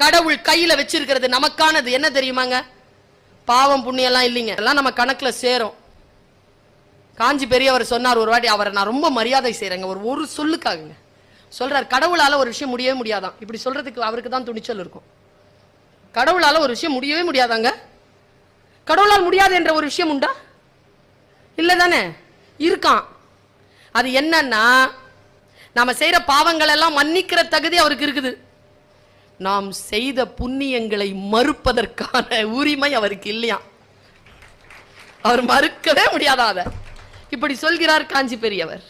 கடவுள் கையில வச்சிருக்கிறது நமக்கானது என்ன தெரியுமாங்க? பாவம் புண்ணியம் எல்லாம் இல்லைங்க, எல்லாம் நம்ம கணக்குல சேரும். காஞ்சி பெரியவர் சொன்னார் ஒரு வாட்டி, அவரை நான் ரொம்ப மரியாதை செய்யறேங்க, ஒரு சொல்லுக்காகுங்க சொல்றார். கடவுளால ஒரு விஷயம் முடியவே முடியாதான். இப்படி சொல்றதுக்கு அவருக்கு தான் துணிச்சல் இருக்கும். கடவுளால ஒரு விஷயம் முடியவே முடியாதாங்க. கடவுளால் முடியாது என்ற ஒரு விஷயம் உண்டா? இல்ல தானே? இருக்கான். அது என்னன்னா, நாம செய்யற பாவங்கள் எல்லாம் மன்னிக்கிற தகுதி அவருக்கு இருக்குது. நாம் செய்த புண்ணியங்களை மறுப்பதற்கான உரிமை அவருக்கு இல்லையா. அவர் மறுக்கவே முடியாத. இப்படி சொல்கிறார் காஞ்சி பெரியவர்.